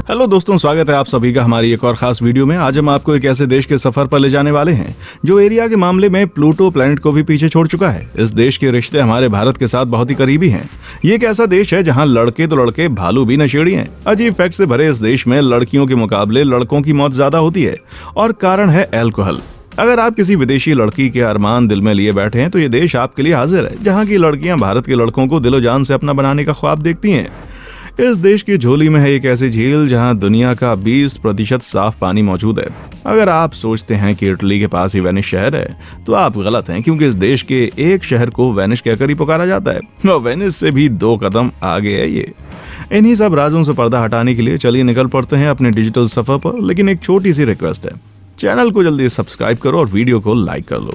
Hello दोस्तों, स्वागत है आप सभी का हमारी एक और खास वीडियो में। आज हम आपको एक ऐसे देश के सफर पर ले जाने वाले हैं जो एरिया के मामले में प्लूटो प्लैनेट को भी पीछे छोड़ चुका है। इस देश के रिश्ते हमारे भारत के साथ बहुत ही करीबी हैं। ये एक ऐसा देश है जहां लड़के तो लड़के, भालू भी नशेड़ी हैं। अजीब फैक्ट से भरे इस देश में लड़कियों के मुकाबले लड़कों की मौत ज्यादा होती है और कारण है अल्कोहल। अगर आप किसी विदेशी लड़की के अरमान दिल में लिए बैठे हैं तो ये देश आपके लिए हाजिर है, जहाँ की लड़कियां भारत के लड़कों को दिलो जान से अपना बनाने का ख्वाब देखती हैं। इस देश की झोली में है एक ऐसी झील जहां दुनिया का 20% साफ पानी मौजूद है। अगर आप सोचते हैं कि इटली के पास ही वेनिस शहर है तो आप गलत हैं, क्योंकि इस देश के एक शहर को वेनिस कहकर ही पुकारा जाता है और वेनिस से भी 2 कदम आगे है ये। इन्हीं सब राजों से पर्दा हटाने के लिए चलिए निकल पड़ते हैं अपने डिजिटल सफर पर। लेकिन एक छोटी सी रिक्वेस्ट है, चैनल को जल्दी सब्सक्राइब करो और वीडियो को लाइक कर लो।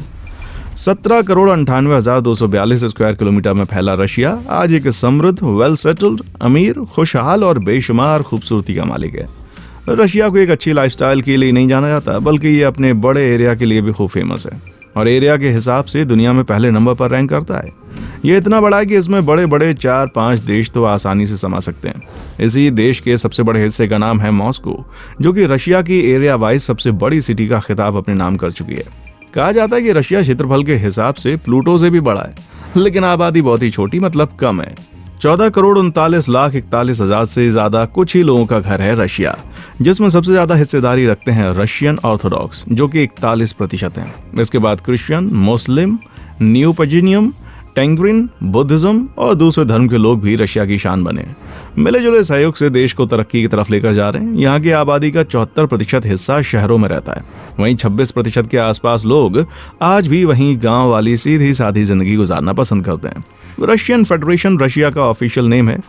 17,98,242 स्क्वायर किलोमीटर में फैला रशिया आज एक समृद्ध, वेल सेटल्ड, अमीर, खुशहाल और बेशुमार खूबसूरती का मालिक है। रशिया को एक अच्छी लाइफस्टाइल के लिए नहीं जाना जाता, बल्कि ये अपने बड़े एरिया के लिए भी खूब फेमस है और एरिया के हिसाब से दुनिया में पहले नंबर पर रैंक करता है। ये इतना बड़ा है कि इसमें बड़े बड़े 4-5 देश तो आसानी से समा सकते हैं। इसी देश के सबसे बड़े हिस्से का नाम है मॉस्को, जो कि रशिया की एरिया वाइज सबसे बड़ी सिटी का खिताब अपने नाम कर चुकी है। कहा जाता है कि रशिया क्षेत्रफल के हिसाब से प्लूटो से भी बड़ा है, लेकिन आबादी बहुत ही छोटी, मतलब कम है। 14,39,41,000 से ज्यादा कुछ ही लोगों का घर है रशिया, जिसमें सबसे ज्यादा हिस्सेदारी रखते हैं रशियन ऑर्थोडॉक्स, जो कि 41% हैं। इसके बाद क्रिश्चियन, मुस्लिम, न्यू पजिनियम, टेंग्रिन, बुद्धिज्म और दूसरे धर्म के लोग भी रशिया की शान बने। मिले जुले सहयोग से देश को तरक्की की तरफ लेकर जा रहे हैं। यहाँ की आबादी का 74% हिस्सा शहरों में रहता है, वहीं 26% के आसपास लोग आज भी वहीं गांव वाली सीधी सादी जिंदगी गुजारना पसंद करते हैं। रशियन फेडरेशन रशिया का ऑफिशियल नेम है,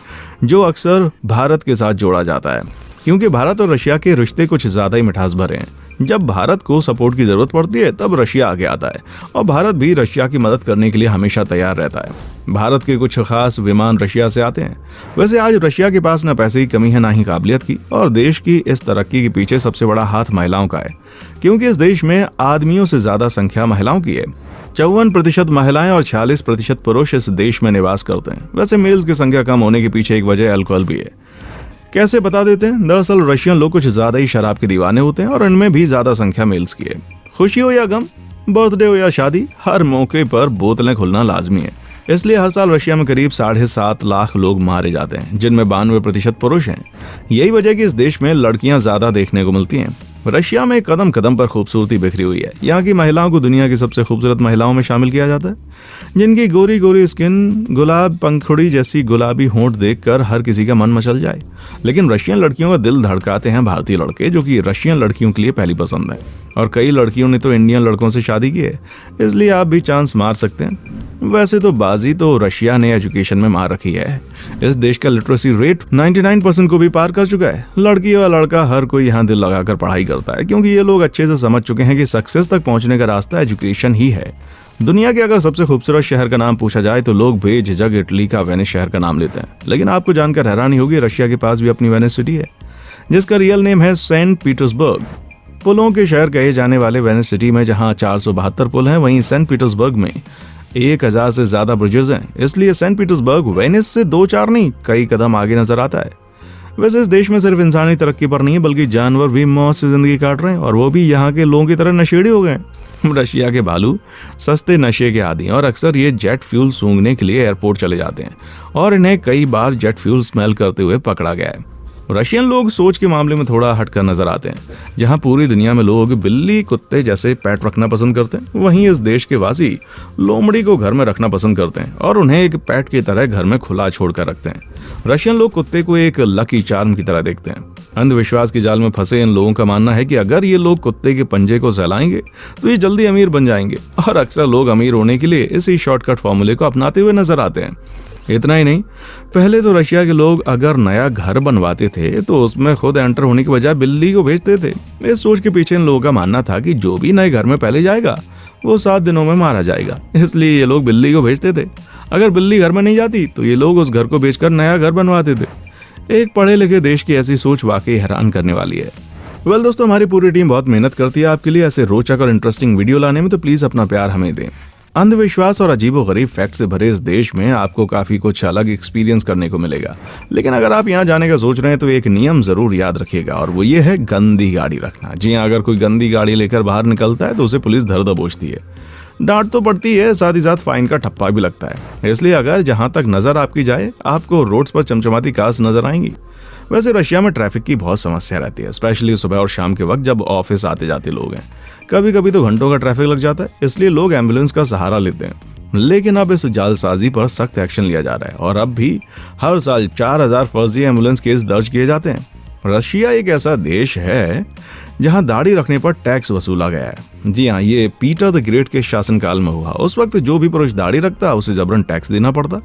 जो अक्सर भारत के साथ जोड़ा जाता है, क्योंकि भारत और रशिया के रिश्ते कुछ ज्यादा ही मिठास भरे हैं। जब भारत को सपोर्ट की जरूरत पड़ती है तब रशिया आगे आता है और भारत भी रशिया की मदद करने के लिए हमेशा तैयार रहता है। भारत के कुछ खास विमान रशिया से आते हैं। वैसे आज रशिया के पास न पैसे की कमी है, ना ही काबिलियत की, और देश की इस तरक्की के पीछे सबसे बड़ा हाथ महिलाओं का है, क्योंकि इस देश में आदमियों से ज्यादा संख्या महिलाओं की है। 54% महिलाएं और 46% पुरुष इस देश में निवास करते हैं। वैसे मेल्स की संख्या कम होने के पीछे एक वजह अल्कोहल भी है। कैसे बता देते हैं, दरअसल रशियन लोग कुछ ज्यादा ही शराब के दीवाने होते हैं और इनमें भी ज्यादा संख्या मेल्स की है। खुशी हो या गम, बर्थडे हो या शादी, हर मौके पर बोतलें खुलना लाजमी है। इसलिए हर साल रशिया में करीब 7.5 लाख लोग मारे जाते हैं, जिनमें 92% पुरुष हैं। यही वजह कि इस देश में लड़कियां ज्यादा देखने को मिलती हैं। रशिया में कदम कदम पर खूबसूरती बिखरी हुई है। यहाँ की महिलाओं को दुनिया की सबसे खूबसूरत महिलाओं में शामिल किया जाता है, जिनकी गोरी गोरी स्किन, गुलाब पंखुड़ी जैसी गुलाबी होंठ देखकर हर किसी का मन मचल जाए। लेकिन रशियन लड़कियों का दिल धड़काते हैं भारतीय लड़के, जो कि रशियन लड़कियों के लिए पहली पसंद है। और कई लड़कियों ने तो इंडियन लड़कों से शादी की है, इसलिए आप भी चांस मार सकते हैं। वैसे तो बाजी तो रशिया ने एजुकेशन में मार रखी है। इस देश का लिटरेसी रेट 99% को भी पार कर चुका है। लड़की और लड़का हर कोई यहाँ दिल लगाकर पढ़ाई करता है, क्योंकि ये लोग अच्छे से समझ चुके हैं कि सक्सेस तक पहुंचने का रास्ता एजुकेशन ही है। दुनिया के अगर सबसे खूबसूरत शहर का नाम पूछा जाए तो लोग बेझिझक इटली का वेनिस शहर का नाम लेते हैं। लेकिन आपको जानकर हैरानी होगी, रशिया के पास भी अपनी वेनिस सिटी है, जिसका रियल नेम है सेंट पीटर्सबर्ग। पुलों के शहर कहे जाने वाले वेनिस सिटी में जहां 472 पुल हैं, वहीं सेंट पीटर्सबर्ग में 1000 से ज्यादा ब्रिजेस हैं। इसलिए सेंट पीटर्सबर्ग वेनिस से 2-4 नहीं, कई कदम आगे नजर आता है। वैसे इस देश में सिर्फ इंसानी तरक्की पर नहीं है, बल्कि जानवर भी मौत से जिंदगी काट रहे हैं, और वो भी यहाँ के लोगों की तरह नशेड़ी हो गए। रशिया के भालू सस्ते नशे के आदी हैं और अक्सर ये जेट फ्यूल सूंघने के लिए एयरपोर्ट चले जाते हैं और इन्हें कई बार जेट फ्यूल स्मेल करते हुए पकड़ा गया है। रशियन लोग सोच के मामले में थोड़ा हटकर नजर आते हैं। जहां पूरी दुनिया में लोग बिल्ली, कुत्ते जैसे पेट रखना पसंद करते हैं, वहीं इस देश के वासी लोमड़ी को घर में रखना पसंद करते हैं और उन्हें एक पेट की तरह घर में खुला छोड़कर रखते हैं। रशियन लोग कुत्ते को एक लकी चार्म की तरह देखते हैं। अंधविश्वास की जाल में फंसे इन लोगों का मानना है कि अगर ये लोग कुत्ते के पंजे को सहलाएंगे तो ये जल्दी अमीर बन जाएंगे, और अक्सर लोग अमीर होने के लिए इसी शॉर्टकट फॉर्मूले को अपनाते हुए नजर आते हैं। इतना ही नहीं, पहले तो रशिया के लोग अगर नया घर बनवाते थे तो उसमें खुद एंटर होने के बजाय बिल्ली को भेजते थे। इस सोच के पीछे इन लोगों का मानना था कि जो भी नए घर में पहले जाएगा वो 7 दिनों में मारा जाएगा, इसलिए ये लोग बिल्ली को भेजते थे। अगर बिल्ली घर में नहीं जाती तो ये लोग उस घर को बेचकर नया घर बनवाते थे। एक पढ़े लिखे देश की ऐसी सोच वाकई हैरान करने वाली है। वेल दोस्तों, हमारी पूरी टीम बहुत मेहनत करती है आपके लिए ऐसे रोचक और इंटरेस्टिंग वीडियो लाने में, तो प्लीज अपना प्यार हमें दें। अंधविश्वास और अजीबोगरीब फैक्ट से भरे इस देश में आपको काफी कुछ अलग एक्सपीरियंस करने को मिलेगा। लेकिन अगर आप यहाँ जाने का सोच रहे हैं तो एक नियम जरूर याद रखिएगा, और वो ये है गंदी गाड़ी रखना। जी हाँ, अगर कोई गंदी गाड़ी लेकर बाहर निकलता है तो उसे पुलिस धर दबोचती है, डांट तो पड़ती है, साथ ही साथ फाइन का ठप्पा भी लगता है। इसलिए अगर जहां तक नजर आपकी जाए आपको रोड्स पर चमचमाती कार्स नजर आएंगी। वैसे रशिया में ट्रैफिक की बहुत समस्या रहती है, स्पेशली सुबह और शाम के वक्त जब ऑफिस आते जाते लोग हैं। कभी कभी तो घंटों का ट्रैफिक लग जाता है, इसलिए लोग एम्बुलेंस का सहारा लेते हैं। लेकिन अब इस जालसाजी पर सख्त एक्शन लिया जा रहा है और अब भी हर साल 4000 फर्जी एम्बुलेंस केस दर्ज किए जाते हैं। रशिया एक ऐसा देश है जहां दाढ़ी रखने पर टैक्स वसूला गया है। जी हाँ, ये पीटर द ग्रेट के शासनकाल में हुआ। उस वक्त जो भी पुरुष दाढ़ी रखता उसे जबरन टैक्स देना पड़ता।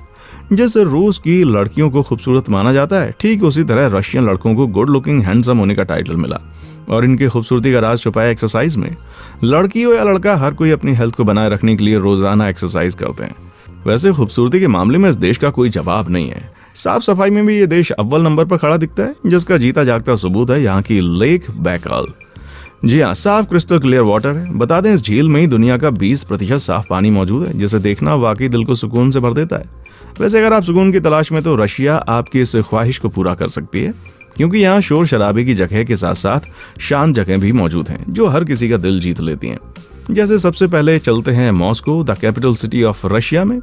जैसे रूस की लड़कियों को खूबसूरत माना जाता है, ठीक उसी तरह रशियन लड़कों को गुड लुकिंग हैंडसम होने का टाइटल मिला। और इनकी खूबसूरती का राज छुपाया एक्सरसाइज में। लड़की हो या लड़का, हर कोई अपनी हेल्थ को बनाए रखने के लिए रोजाना एक्सरसाइज करते हैं। वैसे खूबसूरती के मामले में इस देश का कोई जवाब नहीं है। साफ सफाई में भी ये देश अव्वल नंबर पर खड़ा दिखता है, जिसका जीता जागता सबूत है यहाँ की लेक बैकाल। जी हाँ, साफ क्रिस्टल क्लियर वाटर है। बता दें, इस झील में ही दुनिया का 20% साफ पानी मौजूद है, जिसे देखना वाकई दिल को सुकून से भर देता है। वैसे अगर आप सुकून की तलाश में, तो रशिया आपकी इस ख्वाहिश को पूरा कर सकती है, क्योंकि यहाँ शोर शराबे की जगह के साथ साथ शांत जगह भी मौजूद हैं, जो हर किसी का दिल जीत लेती हैं। जैसे सबसे पहले चलते हैं Moscow, the capital city of Russia में।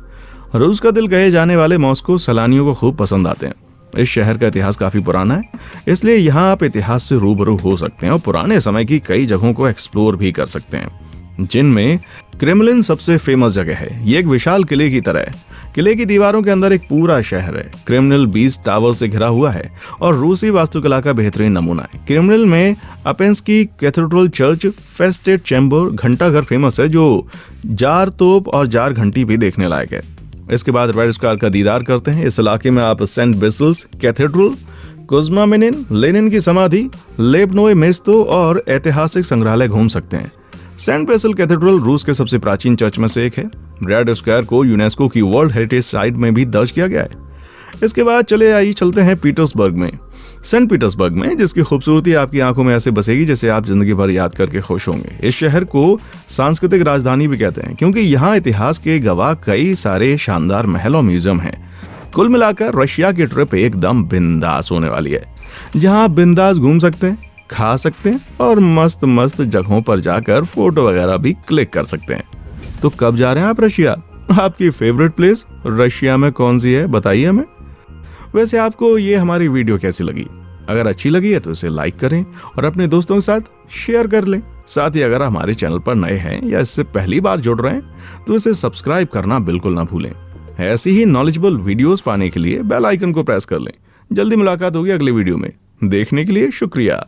रूस का दिल कहे जाने वाले मॉस्को सैलानियों को खूब पसंद आते हैं। इस शहर का इतिहास काफी पुराना है, इसलिए यहाँ आप इतिहास से रूबरू हो सकते हैं और पुराने समय की कई जगहों को एक्सप्लोर भी कर सकते हैं, जिनमें क्रेमलिन सबसे फेमस जगह है। ये एक विशाल किले की तरह है। किले की दीवारों के अंदर एक पूरा शहर है। क्रेमलिन 20 टावर से घिरा हुआ है और रूसी वास्तुकला का बेहतरीन नमूना है। क्रेमलिन में अपेंस्की कैथेड्रल चर्च, फेस्टेड चैम्बर, घंटाघर फेमस है, जो जार तोप और जार घंटी भी देखने लायक है। इसके बाद रेड स्क्वायर का दीदार करते हैं। इस इलाके में आप सेंट बेसिल्स कैथेड्रल, कुज्मा मेनिन, लेनिन की समाधि, लेबनोए मेस्तो और ऐतिहासिक संग्रहालय घूम सकते हैं। सेंट बेसिल कैथेड्रल रूस के सबसे प्राचीन चर्च में से एक है। रेड स्क्वायर को यूनेस्को की वर्ल्ड हेरिटेज साइट में भी दर्ज किया गया है। इसके बाद चलते हैं पीटर्सबर्ग में। सेंट पीटर्सबर्ग में, जिसकी खूबसूरती आपकी आंखों में ऐसे बसेगी जैसे आप जिंदगी भर याद करके खुश होंगे। इस शहर को सांस्कृतिक राजधानी भी कहते हैं, क्योंकि यहाँ इतिहास के गवाह कई सारे शानदार महल और म्यूजियम हैं। कुल मिलाकर रशिया की ट्रिप एकदम बिंदास होने वाली है, जहाँ आप बिंदास घूम सकते हैं, खा सकते हैं और मस्त मस्त जगहों पर जाकर फोटो वगैरह भी क्लिक कर सकते हैं। तो कब जा रहे हैं आप रशिया? आपकी फेवरेट प्लेस रशिया में कौन सी है, बताइए हमें। वैसे आपको ये हमारी वीडियो कैसी लगी? अगर अच्छी लगी है तो इसे लाइक करें और अपने दोस्तों के साथ शेयर कर लें। साथ ही अगर हमारे चैनल पर नए हैं या इससे पहली बार जुड़ रहे हैं तो इसे सब्सक्राइब करना बिल्कुल ना भूलें। ऐसी ही नॉलेजेबल वीडियोस पाने के लिए बेल आइकन को प्रेस कर लें। जल्दी मुलाकात होगी अगले वीडियो में। देखने के लिए शुक्रिया।